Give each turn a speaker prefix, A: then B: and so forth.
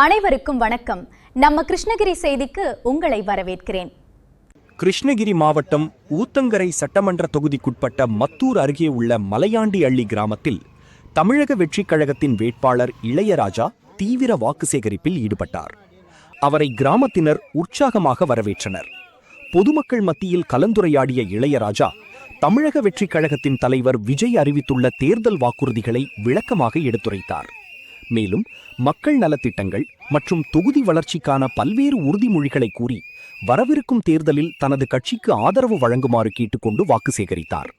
A: அனைவருக்கும் வணக்கம். நம்ம கிருஷ்ணகிரி செய்திக்கு உங்களை வரவேற்கிறேன்.
B: கிருஷ்ணகிரி மாவட்டம் ஊத்தங்கரை சட்டமன்ற தொகுதிக்குட்பட்ட மத்தூர் அருகே உள்ள மலையாண்டி அள்ளி கிராமத்தில் தமிழக வெற்றிக் கழகத்தின் வேட்பாளர் இளையராஜா தீவிர வாக்கு சேகரிப்பில் ஈடுபட்டார். அவரை கிராமத்தினர் உற்சாகமாக வரவேற்றனர். பொதுமக்கள் மத்தியில் கலந்துரையாடிய இளையராஜா தமிழக வெற்றிக் கழகத்தின் தலைவர் விஜய் அறிவித்துள்ள தேர்தல் வாக்குறுதிகளை விளக்கமாக எடுத்துரைத்தார். மேலும் மக்கள் நலத்திட்டங்கள் மற்றும் தொகுதி வளர்ச்சிக்கான பல்வேறு உறுதிமொழிகளை கூறி வரவிருக்கும் தேர்தலில் தனது கட்சிக்கு ஆதரவு வழங்குமாறு கேட்டுக்கொண்டு வாக்கு சேகரித்தார்.